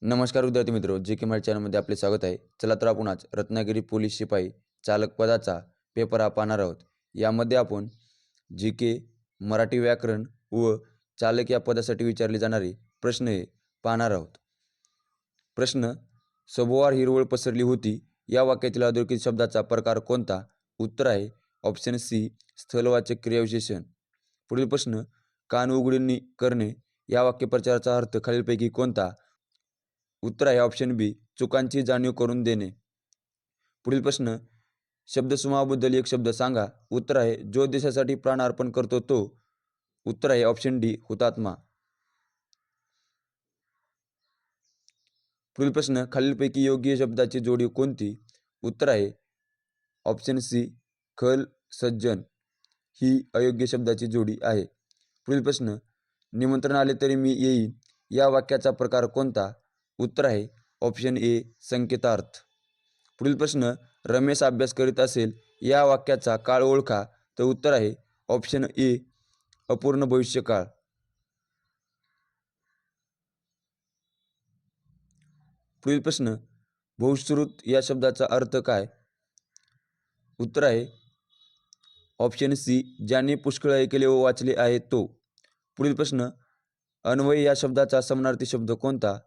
नमस्कार विद्यार्थी मित्र, जे के मराठी चॅनलमध्ये आपले स्वागत आहे. चला तर आपण आज रत्नागिरी पोलीस शिपाई चालक पदाचा पेपर हा पाहणार आहोत. यामध्ये आपण जी के, मराठी व्याकरण व चालक या पदासाठी विचारले जाणारे प्रश्न हे पाहणार आहोत. प्रश्न: सभोवार हिरवळ पसरली होती या वाक्यातील अधोरेखित शब्दाचा प्रकार कोणता? उत्तर आहे ऑप्शन सी, स्थलवाचक क्रियाविशेषण. पुढील प्रश्न: कान उघडणी करणे या वाक्यप्रचाराचा अर्थ खालीलपैकी कोणता? उत्तर आहे ऑप्शन बी, चुकांची जाणीव करून देणे. पुढील प्रश्न: शब्दसमूहाबद्दल एक शब्द सांगा. उत्तर आहे जो देशासाठी प्राण अर्पण करतो तो. उत्तर आहे ऑप्शन डी, हुतात्मा. पुढील प्रश्न: खालीलपैकी योग्य शब्दाची जोडी कोणती? उत्तर आहे ऑप्शन सी, खल सज्जन ही अयोग्य शब्दाची जोडी आहे. पुढील प्रश्न: निमंत्रण आले तरी मी येईन या वाक्याचा प्रकार कोणता? उत्तर आहे ऑप्शन ए, संकेतार्थ. पुढील प्रश्न: रमेश अभ्यास करीत असेल या वाक्याचा काळ ओळखा. तर उत्तर आहे ऑप्शन ए, अपूर्ण भविष्यकाळ. पुढील प्रश्न: बहुश्रुत या शब्दाचा अर्थ काय? उत्तर आहे ऑप्शन सी, ज्यांनी पुष्कळ ऐकले व वाचले आहे तो. पुढील प्रश्न: अन्वय या शब्दाचा समानार्थी शब्द कोणता?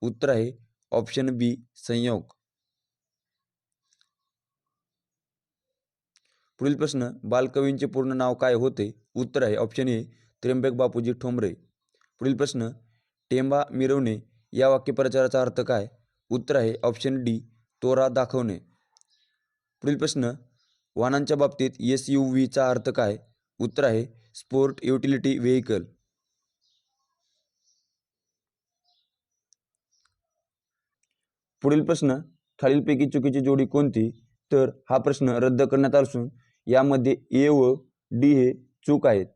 उत्तर आहे ऑप्शन बी, संयोग. पुढील प्रश्न: बालकवींचे पूर्ण नाव काय होते? उत्तर आहे ऑप्शन ए, त्र्यंबक बापूजी ठोंबरे. पुढील प्रश्न: टेंबा मिरवणे या वाक्यप्रचाराचा अर्थ काय? उत्तर आहे ऑप्शन डी, तोरा दाखवणे. पुढील प्रश्न: वाहनांच्या बाबतीत SUVचा अर्थ काय? उत्तर आहे स्पोर्ट युटिलिटी व्हेकल. पुढील प्रश्न: खालीलपैकी चुकीची जोडी कोणती? तर हा प्रश्न रद्द करण्यात आला असून यामध्ये ए व डी हे चूक आहेत.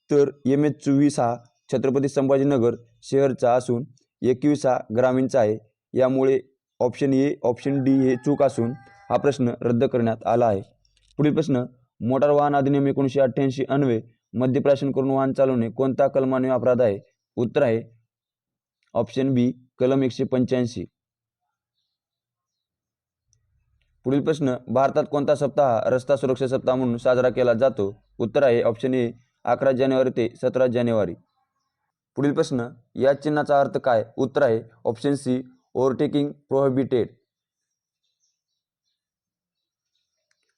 तर MH24 हा छत्रपती संभाजीनगर शहरचा असून 21 हा ग्रामीणचा आहे. यामुळे ऑप्शन ए, ऑप्शन डी हे चूक असून हा प्रश्न रद्द करण्यात आला आहे. पुढील प्रश्न: मोटार वाहन अधिनियम 1988 अन्वये मद्यप्राशन करून वाहन चालवणे कोणत्या कलमाने अपराध आहे? उत्तर आहे ऑप्शन बी, कलम 185. पुढील प्रश्न: भारतात कोणता सप्ताह रस्ता सुरक्षा सप्ताह म्हणून साजरा केला जातो? उत्तर आहे ऑप्शन ए, 11 जानेवारी ते 17 जानेवारी. पुढील प्रश्न: या चिन्हाचा अर्थ काय? उत्तर आहे ऑप्शन सी, ओव्हरटेकिंग प्रोहिबिटेड.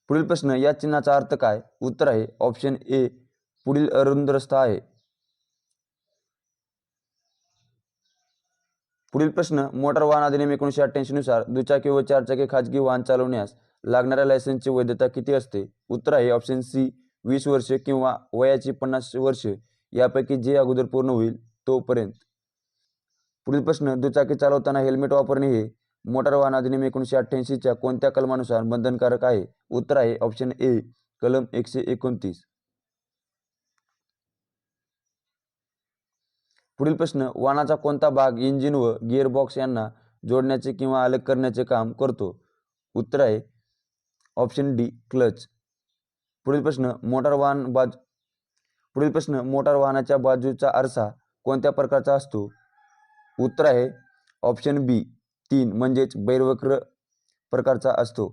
पुढील प्रश्न: या चिन्हाचा अर्थ काय? उत्तर आहे ऑप्शन ए, पुढील अरुंद रस्ता आहे. पुढील प्रश्न: मोटार वाहन अधिनियम 1988 नुसार दुचाकी व चारचाकी खाजगी वाहन चालवण्यास लागणाऱ्या लायसन्सची वैधता किती असते? उत्तर आहे ऑप्शन सी, 20 वर्ष किंवा वयाची 50 वर्ष यापैकी जे अगोदर पूर्ण होईल तोपर्यंत. पुढील प्रश्न: दुचाकी चालवताना हेल्मेट वापरणे हे मोटार वाहन अधिनियम 1988च्या कोणत्या कलमानुसार बंधनकारक आहे? उत्तर आहे ऑप्शन ए, कलम 129. पुढील प्रश्न: वाहनाचा कोणता भाग इंजिन व गिअरबॉक्स यांना जोडण्याचे किंवा अलग करण्याचे काम करतो? उत्तर आहे ऑप्शन डी, क्लच. पुढील प्रश्न: मोटार वाहनाच्या बाजूचा आरसा कोणत्या प्रकारचा असतो? उत्तर आहे ऑप्शन बी, 3 म्हणजेच वक्र प्रकारचा असतो.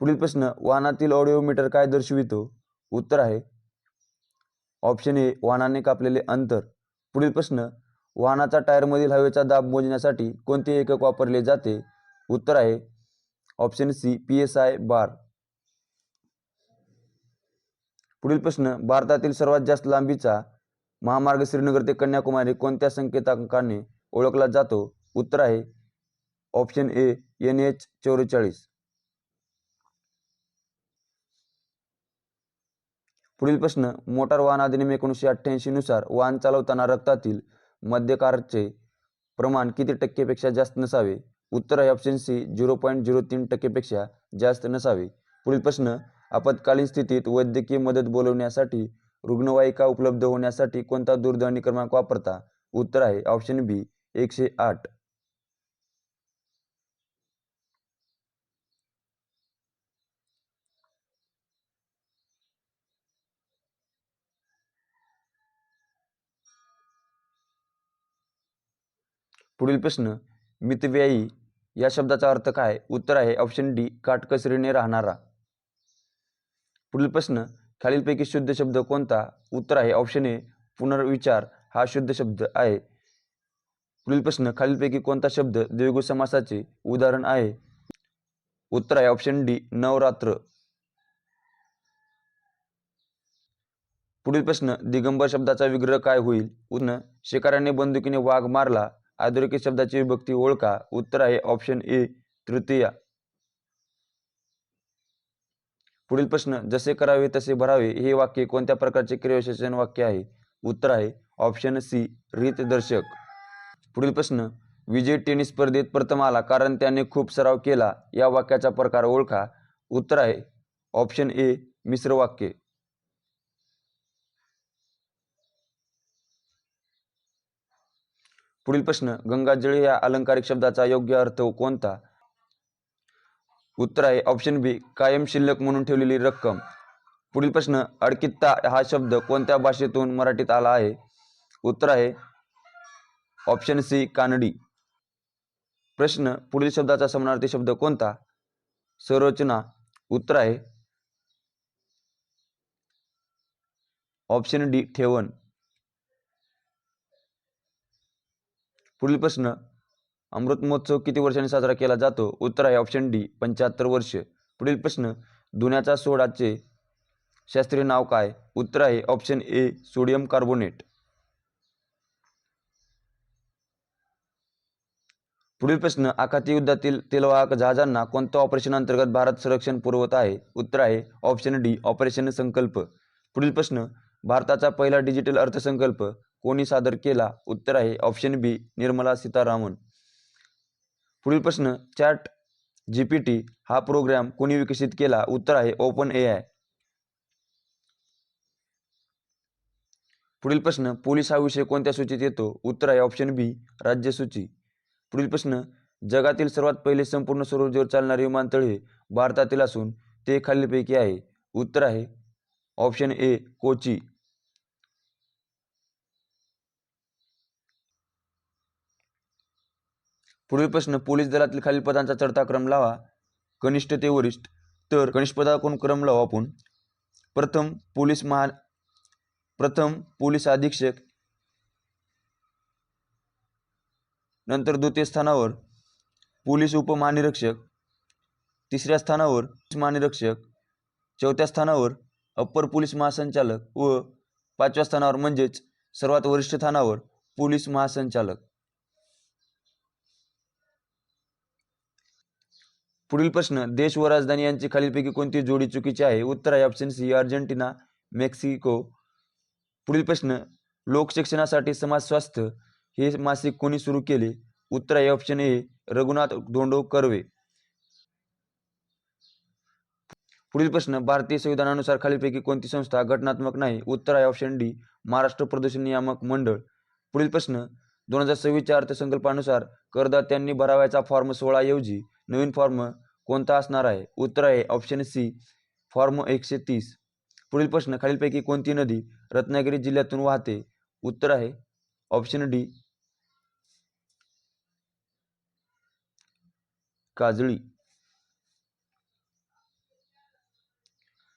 पुढील प्रश्न: वाहनातील ऑडिओमीटर काय दर्शवितो? उत्तर आहे ऑप्शन ए, वाहनाने कापलेले अंतर. पुढील प्रश्न: वाहनाचा टायरमधील हवेचा दाब मोजण्यासाठी कोणते एकक वापरले जाते? उत्तर आहे ऑप्शन सी, PSI बार. पुढील प्रश्न: भारतातील सर्वात जास्त लांबीचा महामार्ग श्रीनगर ते कन्याकुमारी कोणत्या संकेतांकाने ओळखला जातो? उत्तर आहे ऑप्शन ए, NH44. पुढील प्रश्न: मोटार वाहन अधिनियम 1988 नुसार वाहन चालवताना रक्तातील मद्यकारचे प्रमाण किती टक्केपेक्षा जास्त नसावे? उत्तर आहे ऑप्शन सी, 0.03% जास्त नसावे. पुढील प्रश्न: आपत्कालीन स्थितीत वैद्यकीय मदत बोलवण्यासाठी रुग्णवाहिका उपलब्ध होण्यासाठी कोणता दूरध्वनी क्रमांक वापरता? उत्तर आहे ऑप्शन बी, 108. पुढील प्रश्न, मितव्ययी या शब्दाचा अर्थ काय? उत्तर आहे ऑप्शन डी, काटकसरीने राहणारा. पुढील प्रश्न, खालीलपैकी शुद्ध शब्द कोणता? उत्तर आहे ऑप्शन ए, पुनर्विचार हा शुद्ध शब्द आहे. पुढील प्रश्न, खालीलपैकी कोणता शब्द द्विगु समासाचे उदाहरण आहे? उत्तर आहे ऑप्शन डी, नवरात्र. पुढील प्रश्न, दिगंबर शब्दाचा विग्रह काय होईल? उत्तर, शिकाऱ्याने बंदुकीने वाघ मारला. अधोरेखित शब्दाची विभक्ती ओळखा. उत्तर आहे ऑप्शन ए, तृतीया. पुढील प्रश्न, जसे करावे तसे भरावे हे वाक्य कोणत्या प्रकारचे क्रियाविशेषण वाक्य आहे? उत्तर आहे ऑप्शन सी, रीतदर्शक. पुढील प्रश्न, विजय टेनिस स्पर्धेत प्रथम आला कारण त्याने खूप सराव केला. या वाक्याचा प्रकार ओळखा. उत्तर आहे ऑप्शन ए, मिश्र वाक्य. पुढील प्रश्न, गंगाजळी या अलंकारिक शब्दाचा योग्य अर्थ कोणता? उत्तर आहे ऑप्शन बी, कायम शिल्लक म्हणून ठेवलेली रक्कम. पुढील प्रश्न, अडकित्ता हा शब्द कोणत्या भाषेतून मराठीत आला आहे? उत्तर आहे ऑप्शन सी, कानडी. प्रश्न, पुढील शब्दाचा समानार्थी शब्द कोणता? संरचना. उत्तर आहे ऑप्शन डी, ठेवण. पुढील प्रश्न, अमृत महोत्सव किती वर्षांनी साजरा केला जातो? उत्तर आहे ऑप्शन डी, 75 वर्ष. पुढील प्रश्न, धुण्याच्या सोडाचे शास्त्रीय नाव काय? उत्तर आहे ऑप्शन ए, सोडियम कार्बोनेट. पुढील प्रश्न, आखाती युद्धातील तेलवाहक जहाजांना कोणत्या ऑपरेशन अंतर्गत भारत संरक्षण पुरवत आहे? उत्तर आहे ऑप्शन डी, ऑपरेशन संकल्प. पुढील प्रश्न, भारताचा पहिला डिजिटल अर्थसंकल्प कोणी सादर केला? उत्तर आहे ऑप्शन बी, निर्मला सीतारामन. पुढील प्रश्न, चॅट जीपीटी हा प्रोग्राम कोणी विकसित केला? उत्तर आहे ओपन एआय. पुढील प्रश्न, पोलीस हा विषय कोणत्या सूचीत येतो? उत्तर आहे ऑप्शन बी, राज्य सूची. पुढील प्रश्न, जगातील सर्वात पहिले संपूर्ण सौर ऊर्जेवर चालणारे विमानतळ हे भारतातील असून ते खालीलपैकी आहे. उत्तर आहे ऑप्शन ए, कोची. पुढील प्रश्न, पोलीस दलातील खालील पदांचा चढता क्रम लावा. कनिष्ठ ते वरिष्ठ. तर कनिष्ठ पदाकडून क्रम लावा आपण. प्रथम पोलीस अधीक्षक, नंतर द्वितीय स्थानावर पोलीस उपमहानिरीक्षक, तिसऱ्या स्थानावर महानिरीक्षक, चौथ्या स्थानावर अप्पर पोलीस महासंचालक व पाचव्या स्थानावर म्हणजेच सर्वात वरिष्ठ स्थानावर पोलीस महासंचालक. पुढील प्रश्न, देश व राजधानी यांची खालीलपैकी कोणती जोडी चुकीची आहे? उत्तर आहे ऑप्शन सी, अर्जेंटिना मेक्सिको. पुढील प्रश्न, लोकशिक्षणासाठी समाज स्वास्थ्य हे मासिक कोणी सुरू केले? उत्तर आहे ऑप्शन ए, रघुनाथ धोंडो कर्वे. पुढील प्रश्न, भारतीय संविधानानुसार खालीलपैकी कोणती संस्था घटनात्मक नाही? उत्तर आहे ऑप्शन डी, महाराष्ट्र प्रदूषण नियामक मंडळ. पुढील प्रश्न, 2026च्या अर्थसंकल्पानुसार करदात्यांनी भरावयाचा फॉर्म 16 ऐवजी नवीन फॉर्म कोणता असणार आहे? उत्तर आहे ऑप्शन सी, फॉर्म 130. पुढील प्रश्न, खालीलपैकी कोणती नदी रत्नागिरी जिल्ह्यातून वाहते? उत्तर आहे ऑप्शन डी, काजळी.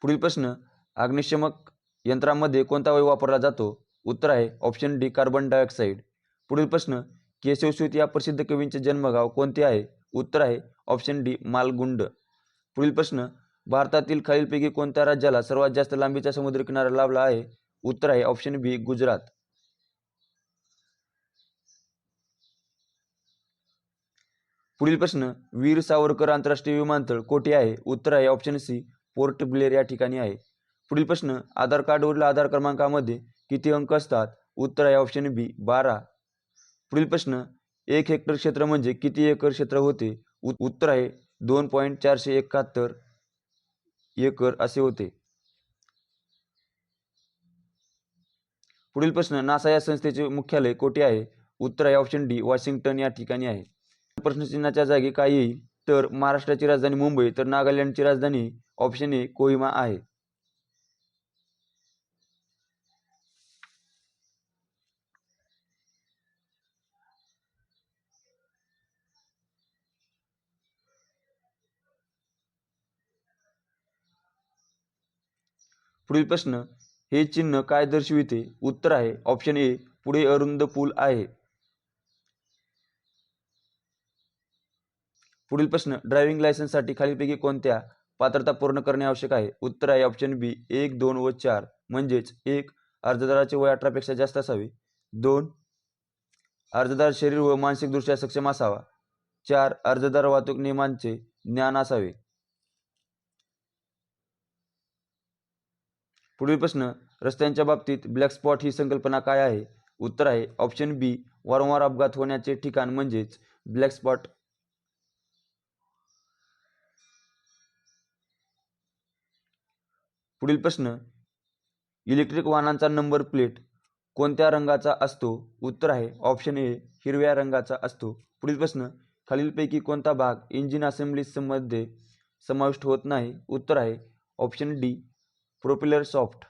पुढील प्रश्न, अग्निशमक यंत्रामध्ये कोणता वायू वापरला जातो? उत्तर आहे ऑप्शन डी, कार्बन डायऑक्साईड. पुढील प्रश्न, केशवसूत या प्रसिद्ध कवींचे जन्मगाव कोणते आहे? उत्तर आहे ऑप्शन डी, मालगुंड. पुढील प्रश्न, भारतातील खालीलपैकी कोणत्या राज्याला सर्वात जास्त लांबीचा समुद्रकिनारा लाभला आहे? उत्तर आहे ऑप्शन बी, गुजरात. पुढील प्रश्न, वीर सावरकर आंतरराष्ट्रीय विमानतळ कोठे आहे? उत्तर आहे ऑप्शन सी, पोर्ट ब्लेअर या ठिकाणी आहे. पुढील प्रश्न, आधार कार्डवरील आधार क्रमांकामध्ये किती अंक असतात? उत्तर आहे ऑप्शन बी, 12. पुढील प्रश्न, 1 हेक्टर क्षेत्र म्हणजे किती एकर क्षेत्र होते? उत्तर आहे 2.471 एकर असे होते. पुढील प्रश्न, नासा या संस्थेचे मुख्यालय कोठे आहे? उत्तर आहे ऑप्शन डी, वॉशिंग्टन या ठिकाणी आहे. प्रश्नचिन्हाच्या जागी काय येईल? तर महाराष्ट्राची राजधानी मुंबई, तर नागालँडची राजधानी ऑप्शन ए, कोहिमा आहे. पुढील प्रश्न, हे चिन्ह काय दर्शविते? उत्तर आहे ऑप्शन ए, पुढे अरुंद पूल आहे. पुढील प्रश्न, ड्रायव्हिंग लायसन्ससाठी खालीलपैकी कोणत्या पात्रता पूर्ण करणे आवश्यक आहे? उत्तर आहे ऑप्शन बी 1, 2 व 4. म्हणजेच 1, अर्जदाराचे वय 18 पेक्षा जास्त असावे. 2, अर्जदार शरीर व मानसिकदृष्ट्या सक्षम असावा. 4, अर्जदार वाहतूक नियमांचे ज्ञान असावे. पुढील प्रश्न, रस्त्यांच्या बाबतीत ब्लॅक स्पॉट ही संकल्पना काय आहे? उत्तर आहे ऑप्शन बी, वारंवार अपघात होण्याचे ठिकाण म्हणजेच ब्लॅक स्पॉट. पुढील प्रश्न, इलेक्ट्रिक वाहनांचा नंबर प्लेट कोणत्या रंगाचा असतो? उत्तर आहे ऑप्शन ए, हिरव्या रंगाचा असतो. पुढील प्रश्न, खालीलपैकी कोणता भाग इंजिन असेंब्लीमध्ये समाविष्ट होत नाही? उत्तर आहे ऑप्शन डी, प्रोपेलर सॉफ्ट.